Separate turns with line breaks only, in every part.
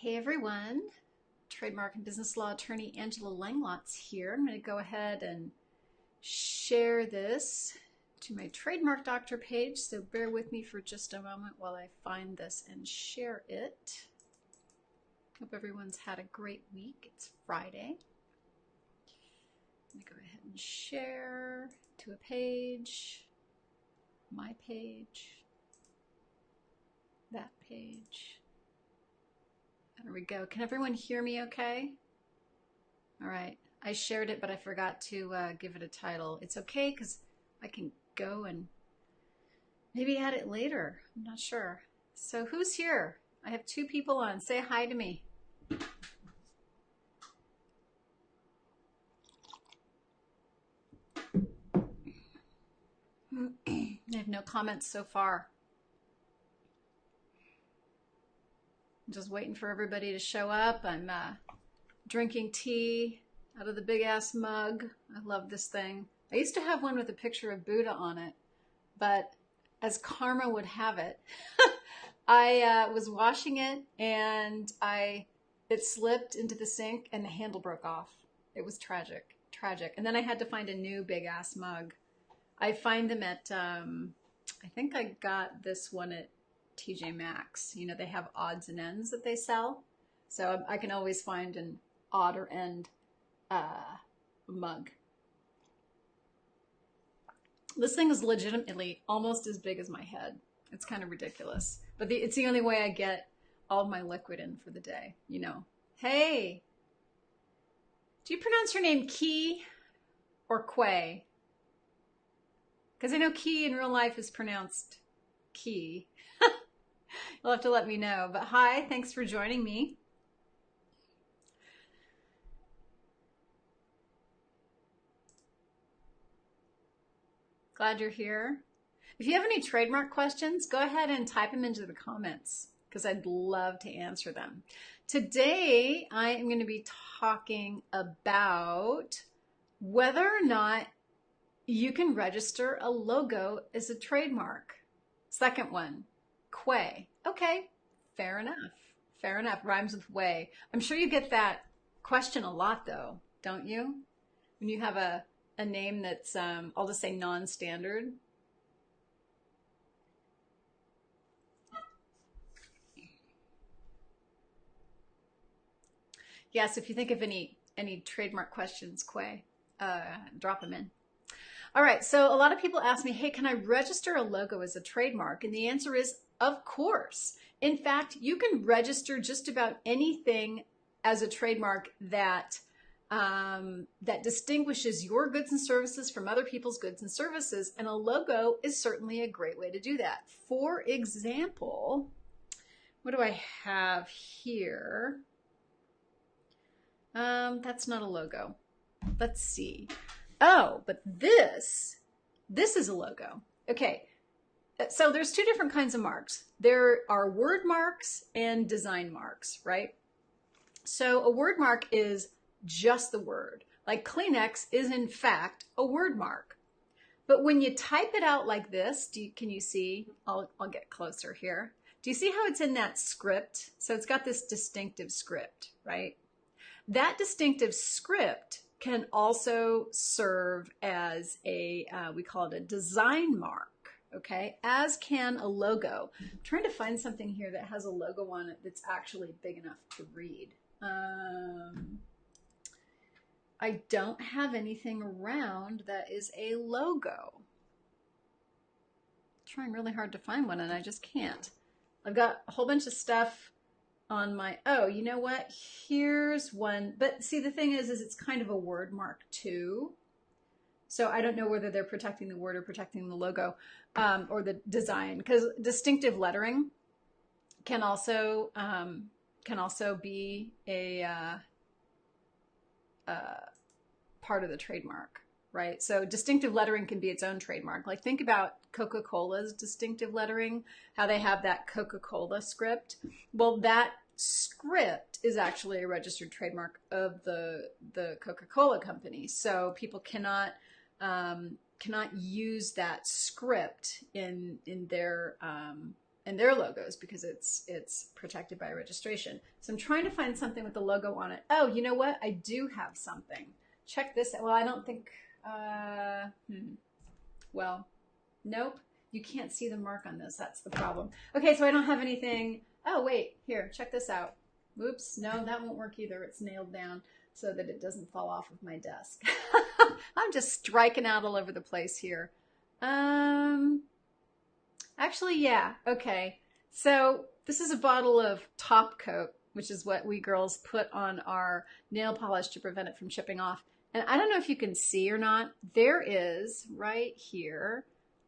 Hey everyone, trademark and business law attorney Angela Langlotz here. I'm going to go ahead and share this to my Trademark Doctor page, so bear with me for just a moment while I find this and share it. Hope everyone's had a great week. It's Friday. I'm going to go ahead and share to a page, my page, that page. There we go. Can everyone hear me okay? All right. I shared it, but I forgot to give it a title. It's okay because I can go and maybe add it later. I'm not sure. So who's here? I have two people on. Say hi to me. I have no comments so far. I'm just waiting for everybody to show up. I'm drinking tea out of the big ass mug. I love this thing. I used to have one with a picture of Buddha on it, but as karma would have it, I was washing it and it slipped into the sink and the handle broke off. It was tragic. And then I had to find a new big ass mug. I find them at, I think I got this one at TJ Maxx. You know, they have odds and ends that they sell. So I can always find an odd or end mug. This thing is legitimately almost as big as my head. It's kind of ridiculous. But it's the only way I get all my liquid in for the day, you know. Hey, do you pronounce your name Key or Quay? Because I know Key in real life is pronounced Key. You'll have to let me know. But hi, thanks for joining me. Glad you're here. If you have any trademark questions, go ahead and type them into the comments because I'd love to answer them. Today, I am going to be talking about whether or not you can register a logo as a trademark. Second one, Quay. Okay, fair enough. Fair enough. Rhymes with way. I'm sure you get that question a lot though, don't you? When you have a name that's, I'll just say non-standard. Yes, if you think of any trademark questions, Quay, drop them in. All right, so a lot of people ask me, hey, can I register a logo as a trademark? And the answer is, of course. In fact, you can register just about anything as a trademark that distinguishes your goods and services from other people's goods and services, and a logo is certainly a great way to do that. For example, what do I have here? That's not a logo. Let's see. Oh, but this is a logo. Okay, so there's two different kinds of marks. There are word marks and design marks, right? So a word mark is just the word. Like Kleenex is in fact a word mark. But when you type it out like this, can you see? I'll get closer here. Do you see how it's in that script? So it's got this distinctive script, right? That distinctive script can also serve as a, we call it a design mark, okay? As can a logo. I'm trying to find something here that has a logo on it that's actually big enough to read. I don't have anything around that is a logo. I'm trying really hard to find one and I just can't. I've got a whole bunch of stuff on my, oh, you know what? Here's one. But see, the thing is it's kind of a word mark too. So I don't know whether they're protecting the word or protecting the logo or the design, because distinctive lettering can also be a part of the trademark, right? So distinctive lettering can be its own trademark. Like think about Coca-Cola's distinctive lettering, how they have that Coca-Cola script. Well, that script is actually a registered trademark of the Coca-Cola company. So people cannot use that script in their and their logos because it's protected by registration. So I'm trying to find something with the logo on it. Oh, you know what? I do have something. Check this out. Well, I don't think, well, nope. You can't see the mark on this. That's the problem. Okay, so I don't have anything. Oh, wait, here, check this out. Oops, no, that won't work either. It's nailed down so that it doesn't fall off of my desk. I'm just striking out all over the place here. Actually, yeah, okay. So this is a bottle of top coat, which is what we girls put on our nail polish to prevent it from chipping off. And I don't know if you can see or not. There is right here.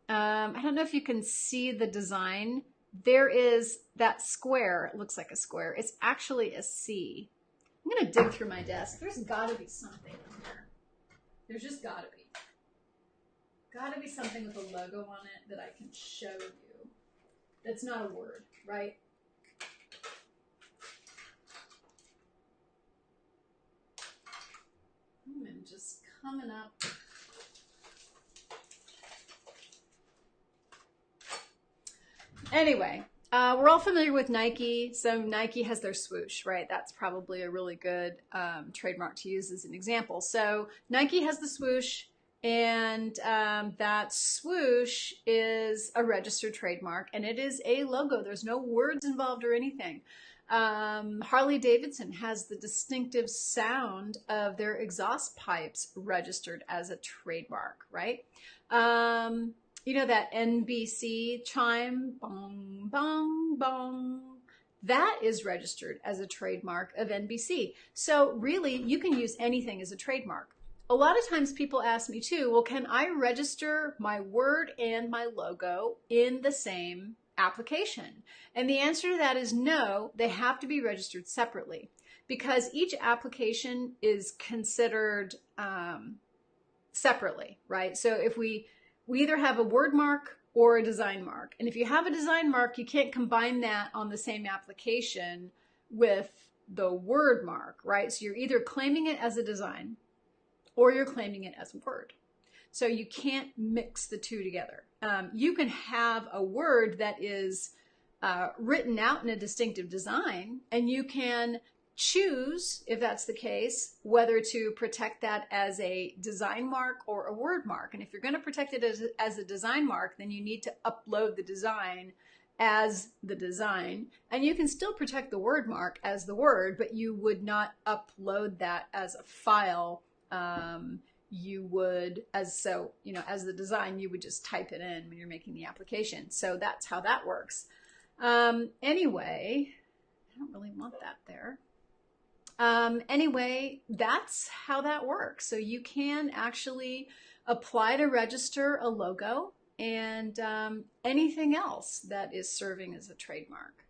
I don't know if you can see the design. There is that square. It looks like a square. It's actually a C. I'm going to dig through my desk. There's got to be something in here. There's just got to be. Got to be something with a logo on it that I can show you. That's not a word, right? I'm just coming up. Anyway, we're all familiar with Nike. So Nike has their swoosh, right? That's probably a really good trademark to use as an example. So Nike has the swoosh, and that swoosh is a registered trademark, and it is a logo. There's no words involved or anything. Harley Davidson has the distinctive sound of their exhaust pipes registered as a trademark, right? You know that NBC chime, bong, bong, bong, that is registered as a trademark of NBC. So really, you can use anything as a trademark. A lot of times people ask me too, well, can I register my word and my logo in the same application? And the answer to that is no, they have to be registered separately because each application is considered separately, right? So if we either have a word mark or a design mark. And if you have a design mark, you can't combine that on the same application with the word mark, right? So you're either claiming it as a design or you're claiming it as a word. So you can't mix the two together. You can have a word that is written out in a distinctive design, and you can choose, if that's the case, whether to protect that as a design mark or a word mark. And if you're going to protect it as a design mark, then you need to upload the design as the design. And you can still protect the word mark as the word, but you would not upload that as a file. You would, as the design, you would just type it in when you're making the application. So that's how that works. Anyway, I don't really want that there. Anyway, that's how that works. So you can actually apply to register a logo and anything else that is serving as a trademark.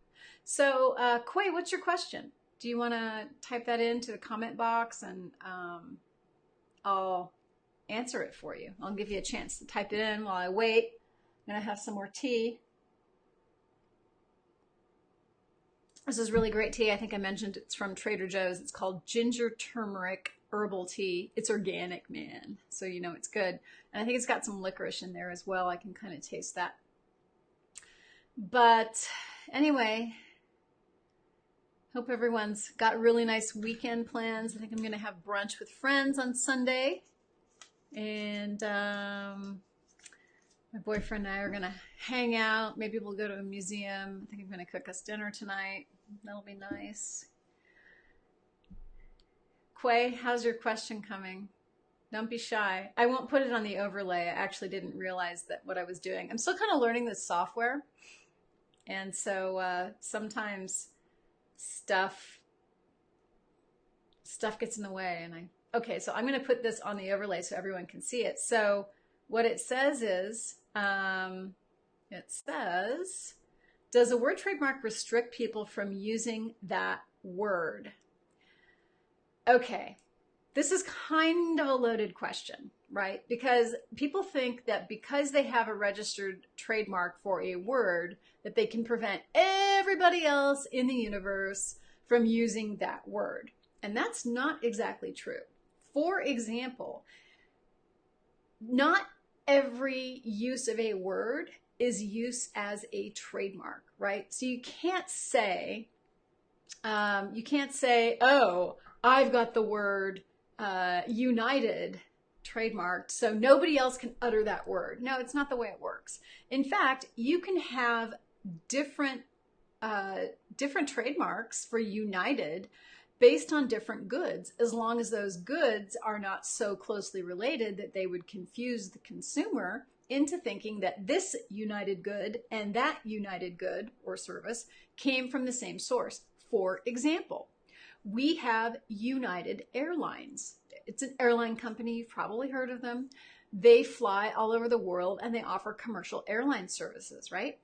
So, Quay, what's your question? Do you want to type that into the comment box and I'll answer it for you. I'll give you a chance to type it in while I wait. I'm going to have some more tea. This is really great tea. I think I mentioned it's from Trader Joe's. It's called ginger turmeric herbal tea. It's organic, man. So you know it's good. And I think it's got some licorice in there as well. I can kind of taste that. But anyway, hope everyone's got really nice weekend plans. I think I'm going to have brunch with friends on Sunday. And my boyfriend and I are going to hang out. Maybe we'll go to a museum. I think I'm going to cook us dinner tonight. That'll be nice. Quay, how's your question coming? Don't be shy. I won't put it on the overlay. I actually didn't realize that what I was doing. I'm still kind of learning this software. And so sometimes stuff gets in the way. And okay, so I'm going to put this on the overlay so everyone can see it. So what it says is, does a word trademark restrict people from using that word? Okay, this is kind of a loaded question, right? Because people think that because they have a registered trademark for a word, that they can prevent everybody else in the universe from using that word. And that's not exactly true. For example, not every use of a word is use as a trademark, right? So you can't say, oh, I've got the word united trademarked, so nobody else can utter that word. No, it's not the way it works. In fact, you can have different different trademarks for united based on different goods, as long as those goods are not so closely related that they would confuse the consumer into thinking that this united good and that united good or service came from the same source. For example, we have United Airlines. It's an airline company. You've probably heard of them. They fly all over the world and they offer commercial airline services, right?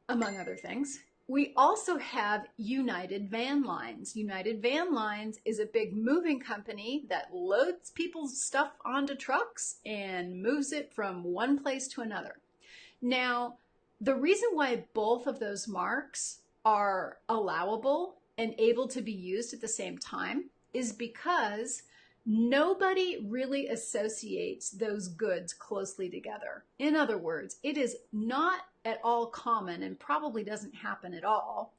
Among other things. We also have United Van Lines. United Van Lines is a big moving company that loads people's stuff onto trucks and moves it from one place to another. Now, the reason why both of those marks are allowable and able to be used at the same time is because nobody really associates those goods closely together. In other words, it is not at all common, and probably doesn't happen at all,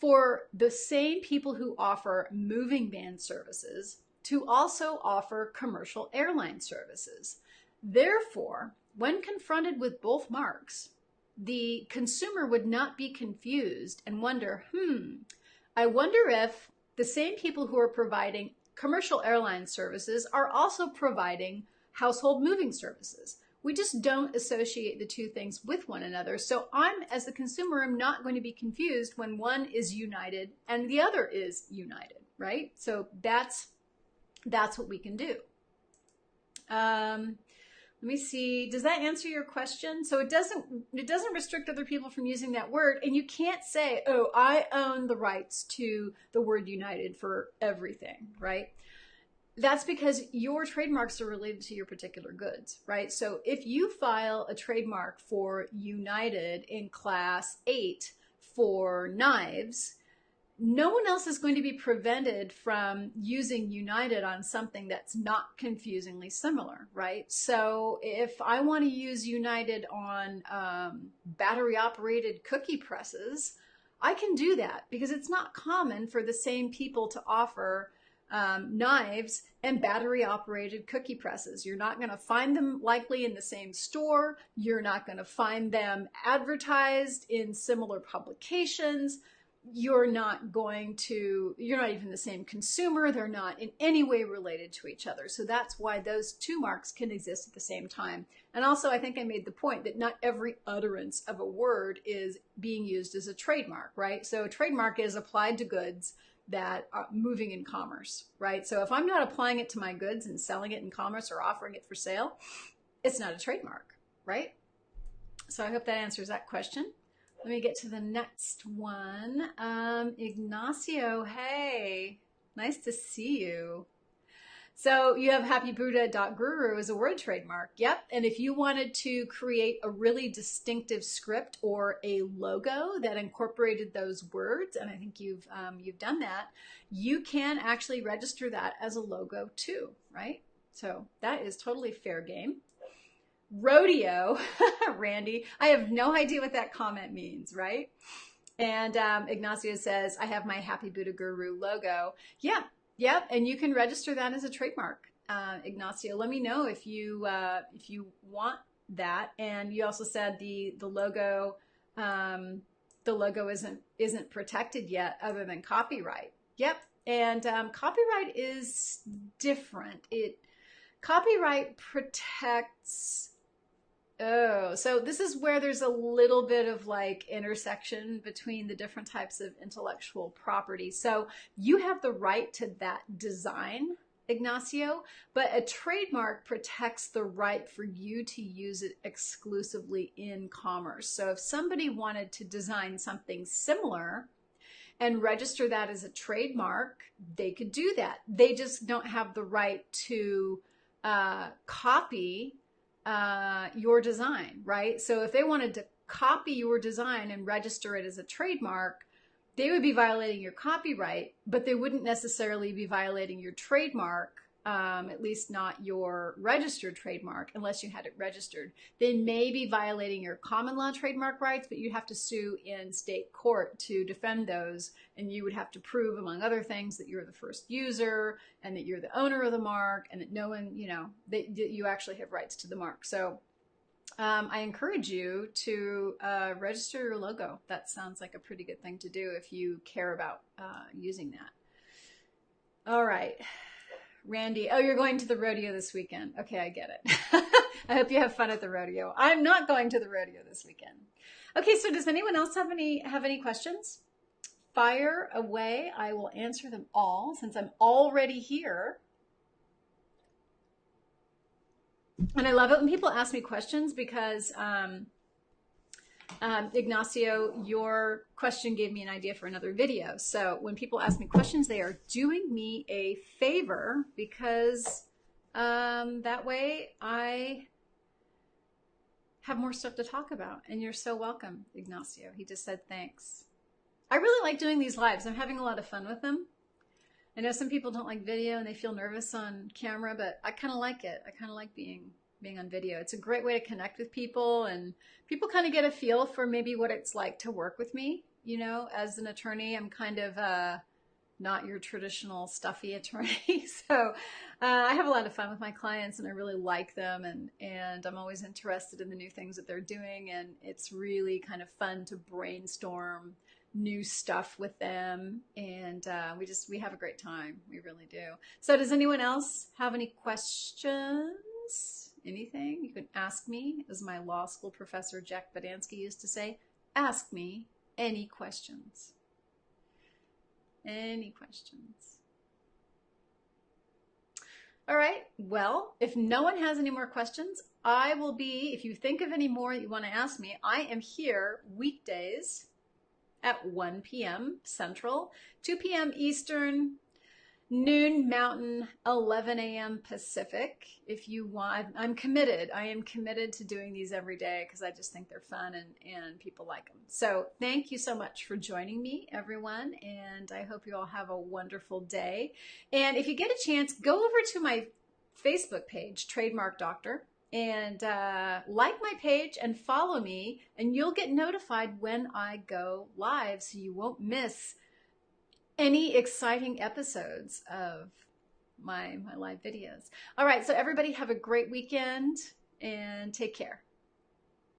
for the same people who offer moving van services to also offer commercial airline services. Therefore, when confronted with both marks, the consumer would not be confused and wonder, I wonder if the same people who are providing commercial airline services are also providing household moving services. We just don't associate the two things with one another. So I'm, as the consumer, am not going to be confused when one is united and the other is united, right? So that's what we can do. Let me see. Does that answer your question? So it doesn't restrict other people from using that word, and you can't say, oh, I own the rights to the word united for everything, right? That's because your trademarks are related to your particular goods, right? So if you file a trademark for United in class 8 for knives, no one else is going to be prevented from using United on something that's not confusingly similar, right? So if I want to use United on battery operated cookie presses, I can do that because it's not common for the same people to offer knives and battery operated cookie presses. You're not going to find them likely in the same store. You're not going to find them advertised in similar publications. You're not even the same consumer. They're not in any way related to each other. So that's why those two marks can exist at the same time. And also, I think I made the point that not every utterance of a word is being used as a trademark, right? So a trademark is applied to goods that are moving in commerce, right? So if I'm not applying it to my goods and selling it in commerce or offering it for sale, it's not a trademark, right? So I hope that answers that question. Let me get to the next one. Ignacio, hey, nice to see you. So you have happybuddha.guru as a word trademark. Yep. And if you wanted to create a really distinctive script or a logo that incorporated those words, and I think you've done that, you can actually register that as a logo too, right? So that is totally fair game. Rodeo, Randy, I have no idea what that comment means, right? And Ignacio says, I have my Happy Buddha Guru logo. Yeah. Yep, and you can register that as a trademark, Ignacio. Let me know if you want that. And you also said the logo isn't protected yet, other than copyright. Yep, and copyright is different. Copyright protects. Oh, so this is where there's a little bit of like intersection between the different types of intellectual property. So you have the right to that design, Ignacio, but a trademark protects the right for you to use it exclusively in commerce. So if somebody wanted to design something similar and register that as a trademark, they could do that. They just don't have the right to copy your design, right? So if they wanted to copy your design and register it as a trademark, they would be violating your copyright, but they wouldn't necessarily be violating your trademark at least not your registered trademark, unless you had it registered. They may be violating your common law trademark rights, but you'd have to sue in state court to defend those. And you would have to prove, among other things, that you're the first user and that you're the owner of the mark and that no one, that you actually have rights to the mark. So I encourage you to register your logo. That sounds like a pretty good thing to do if you care about using that. All right. Randy, oh, you're going to the rodeo this weekend. Okay, I get it. I hope you have fun at the rodeo. I'm not going to the rodeo this weekend. Okay, so does anyone else have any questions? Fire away. I will answer them all since I'm already here. And I love it when people ask me questions because Ignacio, your question gave me an idea for another video. So when people ask me questions, they are doing me a favor because that way I have more stuff to talk about. And you're so welcome, Ignacio. He just said thanks. I really like doing these lives. I'm having a lot of fun with them. I know some people don't like video and they feel nervous on camera, but I kind of like it. I kind of like being on video. It's a great way to connect with people, and people kind of get a feel for maybe what it's like to work with me. As an attorney, I'm kind of not your traditional stuffy attorney. So I have a lot of fun with my clients and I really like them, and I'm always interested in the new things that they're doing, and it's really kind of fun to brainstorm new stuff with them, and we have a great time. We really do. So does anyone else have any questions? Anything? You can ask me, as my law school professor Jack Badansky used to say, ask me any questions. Any questions? All right, well, if no one has any more questions, I will be, if you think of any more that you want to ask me, I am here weekdays at 1 p.m. Central, 2 p.m. Eastern, noon Mountain, 11 a.m. Pacific. If you want, I'm committed. I am committed to doing these every day because I just think they're fun and people like them. So thank you so much for joining me, everyone. And I hope you all have a wonderful day. And if you get a chance, go over to my Facebook page, Trademark Doctor, and like my page and follow me, and you'll get notified when I go live so you won't miss any exciting episodes of my live videos. All right, so everybody have a great weekend and take care.